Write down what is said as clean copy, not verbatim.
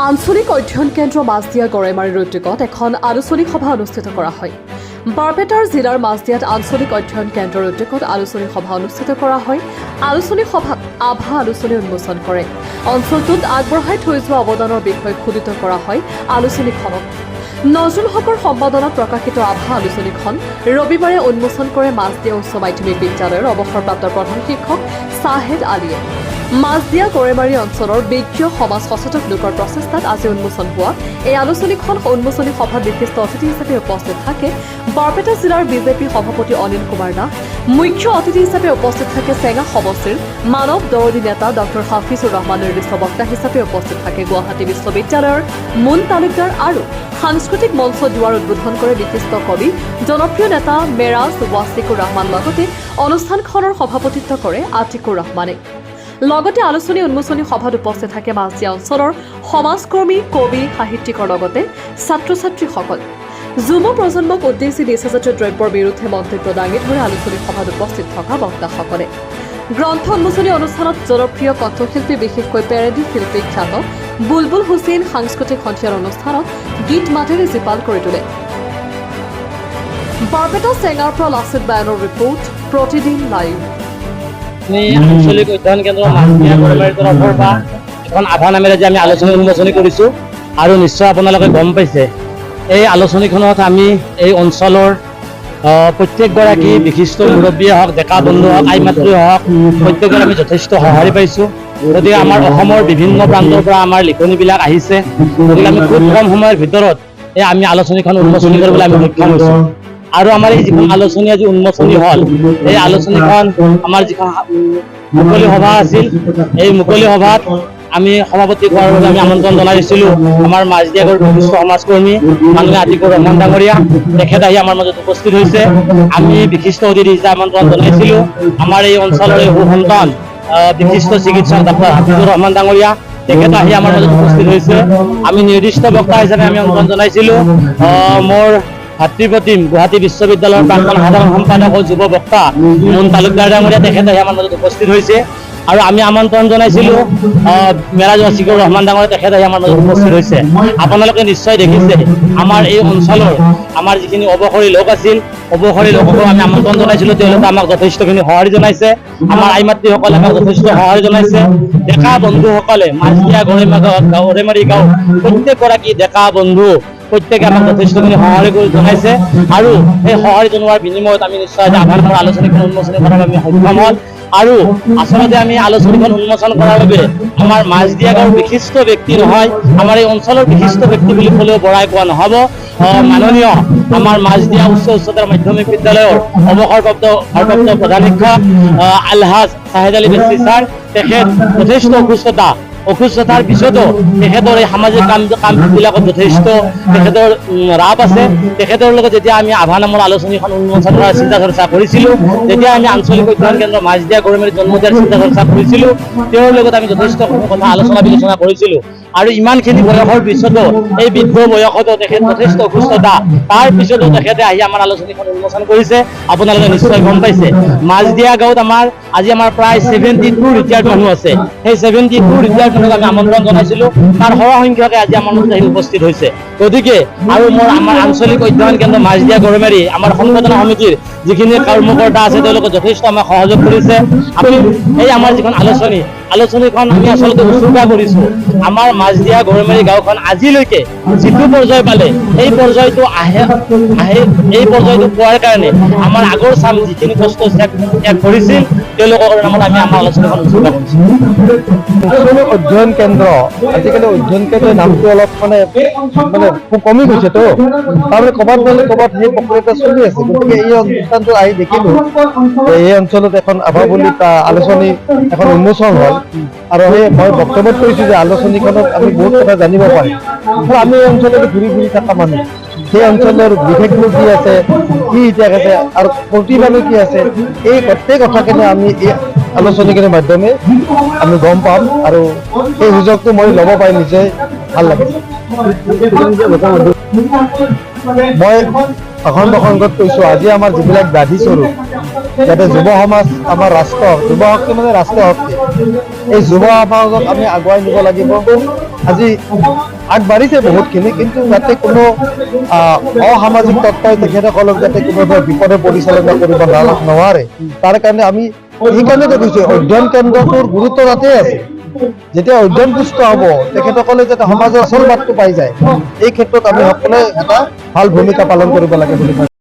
আঞ্চলিক অধ্যয়ন কেন্দ্ৰ মাছদিয়া গড়েমাৰীৰ উদ্যোগত এখন আলোচনী সভা অনুষ্ঠিত কৰা হয়। বৰপেটাৰ জিলাৰ মাছদিয়াত আঞ্চলিক অধ্যয়ন কেন্দ্ৰৰ উদ্যোগত আলোচনী সভা অনুষ্ঠিত কৰা হয়। আলোচনী সভাত আভা আলোচনী উন্মোচন কৰে। অঞ্চলটোত আগবঢ়াই থৈ যোৱা অৱদানৰ বিষয়ে খোদিত কৰা হয় আলোচনীখনত। নজৰুল হকৰ সম্পাদনাত প্ৰকাশিত আভা আলোচনীখন ৰবিবাৰে উন্মোচন কৰে মাছদিয়া উচ্চ মাধ্যমিক বিদ্যালয়ৰ অৱসৰপ্ৰাপ্ত প্ৰধান শিক্ষক শ্বাহেদ আলীয়ে। মাছদিয়া গড়েমাৰী অঞ্চলৰ বিজ্ঞ সমাজ সচেতক লোকৰ প্ৰচেষ্টাত আজি উন্মোচন হোৱা এই আলোচনীখন উন্মোচনী সভাত বিশিষ্ট অতিথি হিচাপে উপস্থিত থাকে বৰপেটা জিলাৰ বিজেপি সভাপতি অনিল কুমাৰ দাস। মুখ্য অতিথি হিচাপে উপস্থিত থাকে চেঙা সমষ্টিৰ মানৱ দৰদী নেতা ডক্টৰ হাফিজুৰ ৰহমান নিৰ্দিষ্ট বক্তা হিচাপে উপস্থিত থাকে গুৱাহাটী বিশ্ববিদ্যালয়ৰ মুন তালুকদাৰ আৰু সাংস্কৃতিক মঞ্চ দুৱাৰ উদ্বোধন কৰে বিশিষ্ট কবি জনপ্ৰিয় নেতা মেৰাজ ৱাছিকুৰ ৰহমান। লগতে অনুষ্ঠানখনৰ সভাপতিত্ব কৰে আতিকুৰ ৰহমানে। লগতে আলোচনী উন্মোচনী সভাত উপস্থিত থাকে মাছদিয়া অঞ্চলৰ সমাজকৰ্মী, কবি, সাহিত্যিকৰ লগতে ছাত্ৰ ছাত্ৰীসকল। যুৱ প্ৰজন্মক উদ্দেশ্যি নিচাজাতীয় দ্ৰব্যৰ বিৰুদ্ধে মন্তব্য দাঙি ধৰে আলোচনী সভাত উপস্থিত থকা বক্তাসকলে। গ্ৰন্থ উন্মোচনী অনুষ্ঠানত জনপ্ৰিয় কণ্ঠশিল্পী, বিশেষকৈ পেৰেডি শিল্পী খ্যাত বুলবুল হুছেইন সাংস্কৃতিক সন্ধিয়াৰ অনুষ্ঠানত গীত মাতেৰে জীপাল কৰি তোলে। বৰপেটা চেঙাৰ পৰা লাচিত বায়নৰ ৰিপৰ্ট, প্ৰতিদিন লাইভ। আঞ্চলিক অধ্যয়ন কেন্দ্ৰ মাছদিয়া গড়েমাৰীৰ তৰফৰ পৰা এখন আভা নামেৰে যে আমি আলোচনী উন্মোচনী কৰিছোঁ আৰু নিশ্চয় আপোনালোকে গম পাইছে এই আলোচনীখনত আমি এই অঞ্চলৰ প্ৰত্যেকগৰাকী বিশিষ্ট মুৰব্বীয়ে হওক, ডেকা বন্ধু হওক, আই মাতৃয়ে হওক, প্ৰত্যেকৰে আমি যথেষ্ট সঁহাৰি পাইছোঁ। গতিকে আমাৰ অসমৰ বিভিন্ন প্ৰান্তৰ পৰা আমাৰ লিখনিবিলাক আহিছে। গতিকে আমি খুব কম সময়ৰ ভিতৰত এই আমি আলোচনীখন উন্মোচনী কৰিবলৈ আমি সক্ষম হৈছোঁ। আৰু আমাৰ এই যিখন আলোচনী আজি উন্মোচনী হ'ল, এই আলোচনীখন আমাৰ যিখন মুকলি সভা আছিল, এই মুকলি সভাত আমি সভাপতি কৰাৰ বাবে আমি আমন্ত্ৰণ জনাইছিলোঁ আমাৰ মাছদিয়া গড়ৰ বিশিষ্ট সমাজকৰ্মী মাননীয় আতিকুৰ ৰহমান ডাঙৰীয়া। তেখেত আহি আমাৰ মাজত উপস্থিত হৈছে। আমি বিশিষ্ট অতিথি হিচাপে আমন্ত্ৰণ জনাইছিলোঁ আমাৰ এই অঞ্চলৰ এই সুসন্তান বিশিষ্ট চিকিৎসক ডক্টৰ হাফিজুৰ ৰহমান ডাঙৰীয়া। তেখেত আহি আমাৰ মাজত উপস্থিত হৈছে। আমি নিৰ্দিষ্ট বক্তা হিচাপে আমি আমন্ত্ৰণ জনাইছিলোঁ মোৰ ভাতৃপ্ৰতিম গুৱাহাটী বিশ্ববিদ্যালয়ৰ প্ৰাক্তন সাধাৰণ সম্পাদক যুৱ বক্তা মুন তালুকদাৰ ডাঙৰীয়া। তেখেত আহি আমাৰ মাজত উপস্থিত হৈছে। আৰু আমি আমন্ত্ৰণ জনাইছিলোঁ মেৰাজ ৱাছিকুৰ ৰহমান ডাঙৰীয়া। তেখেত আহি আমাৰ মাজত উপস্থিত হৈছে। আপোনালোকে নিশ্চয় দেখিছে আমাৰ এই অঞ্চলৰ আমাৰ যিখিনি অৱসৰী লোক আছিল, অৱসৰী লোকসকলক আমি আমন্ত্ৰণ জনাইছিলোঁ। তেওঁলোকে আমাক যথেষ্টখিনি সঁহাৰি জনাইছে। আমাৰ আই মাতৃসকলে আমাক যথেষ্ট সঁহাৰি জনাইছে। ডেকা বন্ধুসকলে মাছদিয়া গড়েমাৰী গাঁও প্ৰত্যেকগৰাকী ডেকা বন্ধু প্ৰত্যেকে আমাক যথেষ্টখিনি সঁহাৰি জনাইছে। আৰু সেই সঁহাৰি জনোৱাৰ বিনিময়ত আমি নিশ্চয় আভা নামৰ আলোচনীখন উন্মোচনী কৰাৰ আমি সক্ষম হ'ল। আৰু আচলতে আমি আলোচনীখন উন্মোচন কৰাৰ বাবে আমাৰ মাছদিয়া গাঁৱৰ বিশিষ্ট ব্যক্তি নহয়, আমাৰ এই অঞ্চলৰ বিশিষ্ট ব্যক্তি বুলি ক'লেও বঢ়াই কোৱা নহ'ব। মাননীয় আমাৰ মাছদিয়া উচ্চতৰ মাধ্যমিক বিদ্যালয়ৰ অৱসৰপ্ৰাপ্ত প্ৰধান শিক্ষক আলহাজ শ্বাহেদ আলী বেছি ছাৰ। তেখেত যথেষ্ট অসুস্থতাৰ পিছতো তেখেতৰ এই সামাজিক কামবিলাকত যথেষ্ট তেখেতৰ ৰাপ আছে। তেখেতৰ লগত যেতিয়া আমি আভা নামৰ আলোচনীখন উন্মোচন কৰাৰ চিন্তা চৰ্চা কৰিছিলোঁ, যেতিয়া আমি আঞ্চলিক অধ্যয়ন কেন্দ্ৰ মাছদিয়া গড়েমাৰীত জন্ম দিয়াৰ চিন্তা চৰ্চা কৰিছিলোঁ, তেওঁৰ লগত আমি যথেষ্ট কথা আলোচনা বিলোচনা কৰিছিলোঁ। আৰু ইমানখিনি বয়সৰ পিছতো এই বৃদ্ধ বয়সতো তেখেত যথেষ্ট অসুস্থতা, তাৰ পিছতো তেখেতে আহি আমাৰ আলোচনীখন উন্মোচন কৰিছে। আপোনালোকে নিশ্চয় গম পাইছে মাছদিয়া গাঁৱত আজি আমাৰ প্ৰায় 72 ৰিটায়াৰ্ড মানুহ আছে। সেই 72 ৰিটায়াৰ্ড মানুহক আমি আমন্ত্ৰণ জনাইছিলোঁ। তাৰ সৰহসংখ্যকে আজি আমাৰ মাজত আহি উপস্থিত হৈছে। গতিকে আৰু আমাৰ আঞ্চলিক অধ্যয়ন কেন্দ্ৰ মাছদিয়া গড়েমাৰী আমাৰ সংগঠন সমিতিৰ যিখিনি কৰ্মকৰ্তা আছে তেওঁলোকে যথেষ্ট আমাক সহযোগ কৰিছে। আমি এই আমাৰ যিখন আলোচনীখন আমি আচলতে উৎসৰ্গা কৰিছোঁ আমাৰ মাছদিয়া গড়েমাৰী গাঁওখন আজিলৈকে যিটো পৰ্যায় পালে এই পৰ্যায়টো এই পৰ্যায়টো পোৱাৰ কাৰণে আমাৰ আগৰ চাম যিখিনি কষ্ট ত্যাগ কৰিছিল তেওঁলোকৰ নামত আমি আমাৰ আলোচনীখন উৎসৰ্গা কৰিছোঁ। অধ্যয়ন কেন্দ্ৰ আজিকালি অধ্যয়ন কেন্দ্ৰৰ নামটো অলপ মানে কমি গৈছেতো, তাৰমানে ক'ৰবাত সেই প্ৰক্ৰিয়া চলি আছে। গতিকে এই অনুষ্ঠানটো আহি দেখিলোঁ এই অঞ্চলত এখন আভা বুলি আলোচনী এখন উন্মোচন হ'ল। আৰু সেই মই বক্তব্যত কৈছোঁ যে আলোচনীখনত আমি বহুত কথা জানিব পাৰিম। আমি এই অঞ্চলত ঘূৰি থকা মানুহ, সেই অঞ্চলৰ বিশেষত্ব কি আছে, কি ইতিহাস আছে আৰু প্ৰতিভানো কি আছে, এই গোটেই কথাখিনি আমি এই আলোচনীখিনিৰ মাধ্যমে আমি গম পাম। আৰু এই সুযোগটো মই ল'ব পাৰি নিশ্চয় ভাল লাগিছে। মই ভাষণ প্ৰসংগত কৈছোঁ আজি আমাৰ যিবিলাক ব্যাধি স্বৰূপ, যাতে যুৱ সমাজ আমাৰ ৰাষ্ট্ৰ, যুৱ শক্তি মানে ৰাষ্ট্ৰীয় শক্তি, এই যুৱ সমাজক আমি আগুৱাই নিব লাগিব। আজি আগবাঢ়িছে বহুতখিনি, কিন্তু যাতে কোনো অসামাজিক তত্ত্বই তেখেতসকলক যাতে কোনো বিপদে পৰিচালনা কৰিব নোৱাৰে, তাৰ কাৰণে আমি সেইকাৰণেতো কৈছো অধ্যয়ন কেন্দ্ৰটোৰ গুৰুত্ব তাতেই আছে। যেতিয়া অধ্যয়ন পুষ্ট হ'ব, তেখেতসকলে যাতে সমাজৰ আচল বাটটো পাই যায়, এই ক্ষেত্ৰত আমি সকলোৱে এটা ভাল ভূমিকা পালন কৰিব লাগে বুলি